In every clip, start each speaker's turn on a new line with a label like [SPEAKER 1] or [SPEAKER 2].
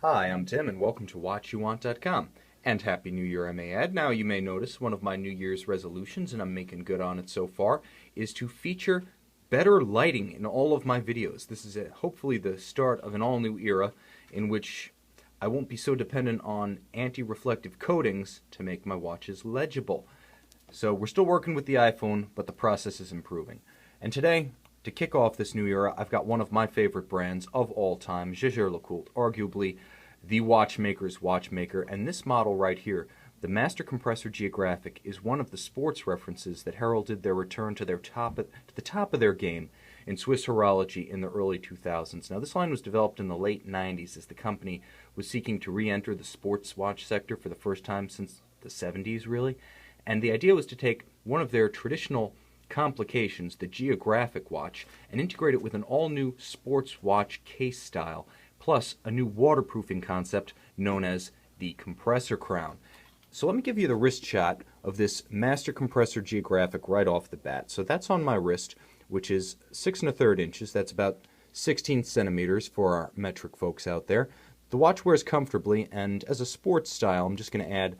[SPEAKER 1] Hi, I'm Tim, and welcome to WatchYouWant.com. And Happy New Year, I may add. Now, you may notice one of my New Year's resolutions, and I'm making good on it so far, is to feature better lighting in all of my videos. This is hopefully the start of an all-new era in which I won't be so dependent on anti-reflective coatings to make my watches legible. So we're still working with the iPhone, but the process is improving. And today, to kick off this new era, I've got one of my favorite brands of all time, Jaeger-LeCoultre, arguably the watchmaker's watchmaker. And this model right here, the Master Compressor Geographic, is one of the sports references that heralded their return to the top of their game in Swiss horology in the early 2000s. Now, this line was developed in the late 90s as the company was seeking to re-enter the sports watch sector for the first time since the 70s, really. And the idea was to take one of their traditional complications, the Geographic watch, and integrate it with an all-new sports watch case style, plus a new waterproofing concept known as the compressor crown. So let me give you the wrist shot of this Master Compressor Geographic right off the bat. So that's on my wrist, which is 6 1/3 inches. That's about 16 centimeters for our metric folks out there. The watch wears comfortably, and as a sports style, I'm just going to add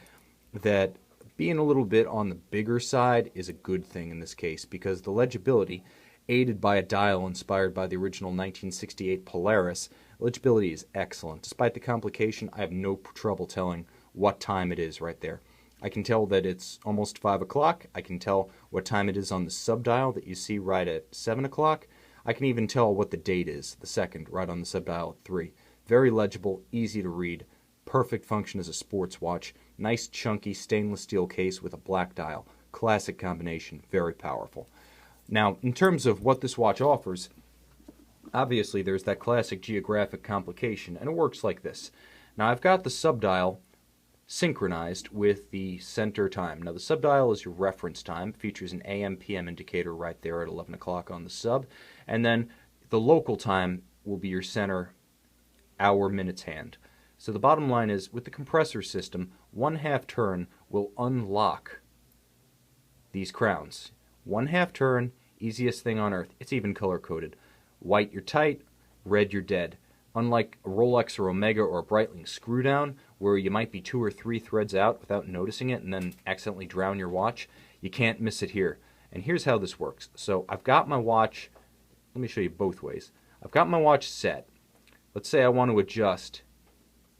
[SPEAKER 1] that being a little bit on the bigger side is a good thing in this case, because the legibility, aided by a dial inspired by the original 1968 Polaris, legibility is excellent. Despite the complication, I have no trouble telling what time it is right there. I can tell that it's almost 5 o'clock. I can tell what time it is on the subdial that you see right at 7 o'clock. I can even tell what the date is, the second, right on the subdial at 3. Very legible, easy to read. Perfect function as a sports watch. Nice chunky stainless steel case with a black dial. Classic combination, very powerful. Now, in terms of what this watch offers, obviously there's that classic Geographic complication, and it works like this. Now, I've got the subdial synchronized with the center time. Now, the subdial is your reference time. It features an AM/PM indicator right there at 11 o'clock on the sub, and then the local time will be your center hour minutes hand. So the bottom line is, with the compressor system, 1/2 turn will unlock these crowns. 1/2 turn, easiest thing on earth. It's even color-coded. White, you're tight. Red, you're dead. Unlike a Rolex or Omega or a Breitling screw down, where you might be 2 or 3 threads out without noticing it and then accidentally drown your watch, you can't miss it here. And here's how this works. So I've got my watch, let me show you both ways. I've got my watch set. Let's say I want to adjust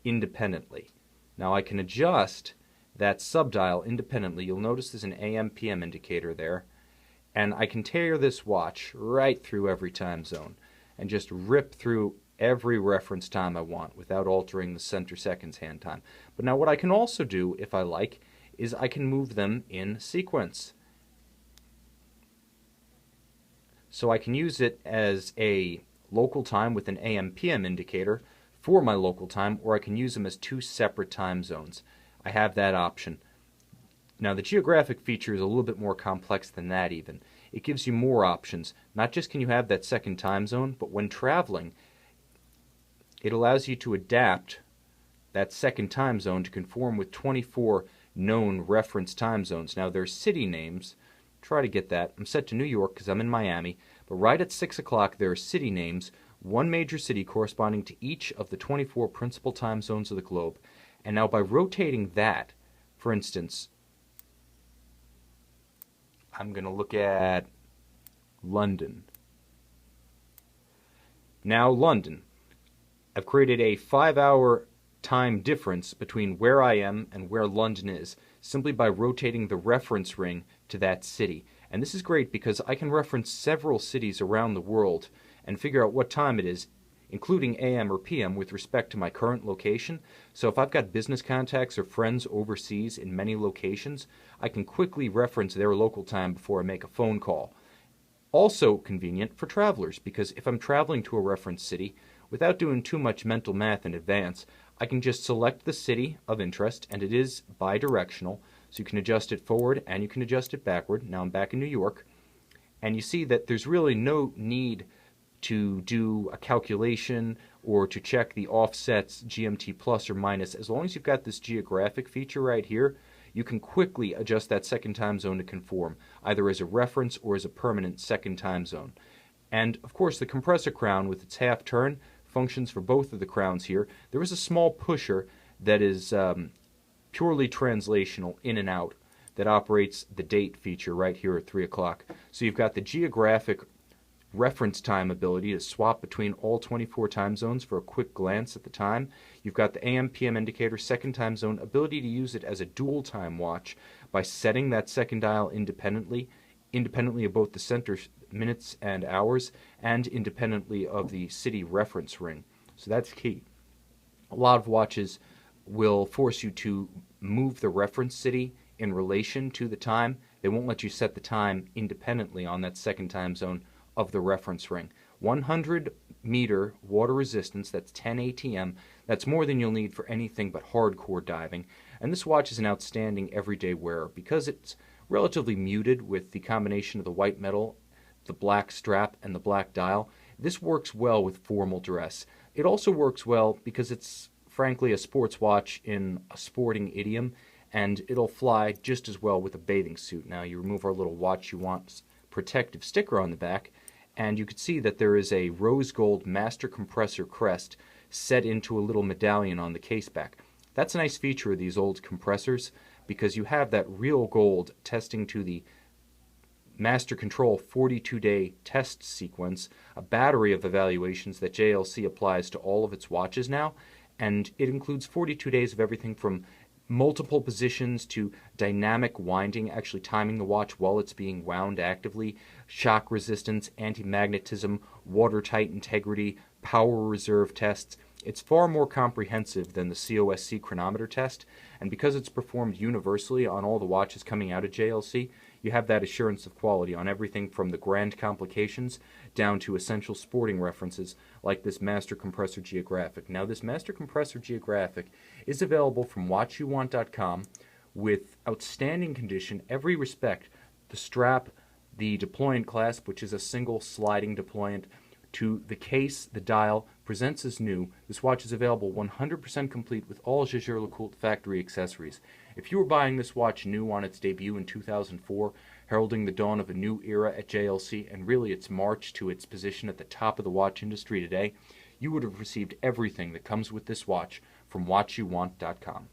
[SPEAKER 1] independently. Now I can adjust that subdial independently. You'll notice there's an AM/PM indicator there, and I can tear this watch right through every time zone and just rip through every reference time I want without altering the center seconds hand time. But now what I can also do, if I like, is I can move them in sequence. So I can use it as a local time with an AM/PM indicator for my local time, or I can use them as 2 separate time zones. I have that option. Now, the Geographic feature is a little bit more complex than that even. It gives you more options. Not just can you have that second time zone, but when traveling, it allows you to adapt that second time zone to conform with 24 known reference time zones. Now, there's city names. Try to get that. I'm set to New York because I'm in Miami. But right at 6 o'clock, there are city names, one major city corresponding to each of the 24 principal time zones of the globe. And now by rotating that, for instance, I'm going to look at London. Now London. I've created a 5-hour time difference between where I am and where London is, simply by rotating the reference ring to that city. And this is great because I can reference several cities around the world and figure out what time it is, including AM or PM, with respect to my current location. So if I've got business contacts or friends overseas in many locations, I can quickly reference their local time before I make a phone call. Also convenient for travelers, because if I'm traveling to a reference city, without doing too much mental math in advance, I can just select the city of interest, and it is bi-directional, so you can adjust it forward and you can adjust it backward. Now I'm back in New York, and you see that there's really no need to do a calculation or to check the offsets GMT plus or minus. As long as you've got this Geographic feature right here, you can quickly adjust that second time zone to conform, either as a reference or as a permanent second time zone. And of course the compressor crown with its half turn functions for both of the crowns here. There is a small pusher that is purely translational, in and out, that operates the date feature right here at 3 o'clock. So you've got the geographic reference time ability to swap between all 24 time zones for a quick glance at the time. You've got the AM PM indicator second time zone ability to use it as a dual time watch by setting that second dial independently of both the center minutes and hours and independently of the city reference ring. So that's key. A lot of watches will force you to move the reference city in relation to the time. They won't let you set the time independently on that second time zone of the reference ring. 100 meter water resistance, that's 10 ATM, that's more than you'll need for anything but hardcore diving. And this watch is an outstanding everyday wearer because it's relatively muted with the combination of the white metal, the black strap, and the black dial. This works well with formal dress. It also works well because it's frankly a sports watch in a sporting idiom, and it'll fly just as well with a bathing suit. Now you remove our little watch you want protective sticker on the back, and you can see that there is a rose gold Master Compressor crest set into a little medallion on the caseback. That's a nice feature of these old compressors because you have that real gold testing to the Master Control 42-day test sequence, a battery of evaluations that JLC applies to all of its watches now, and it includes 42 days of everything from multiple positions to dynamic winding, actually timing the watch while it's being wound actively, shock resistance, anti-magnetism, watertight integrity, power reserve tests. It's far more comprehensive than the COSC chronometer test, and because it's performed universally on all the watches coming out of JLC, you have that assurance of quality on everything from the grand complications down to essential sporting references like this Master Compressor Geographic. Now, this Master Compressor Geographic is available from watchyouwant.com with outstanding condition, every respect. The strap, the deployant clasp, which is a single sliding deployant, to the case, the dial, presents as new. This watch is available 100% complete with all Jaeger-LeCoultre factory accessories. If you were buying this watch new on its debut in 2004, heralding the dawn of a new era at JLC and really its march to its position at the top of the watch industry today, you would have received everything that comes with this watch from watchyouwant.com.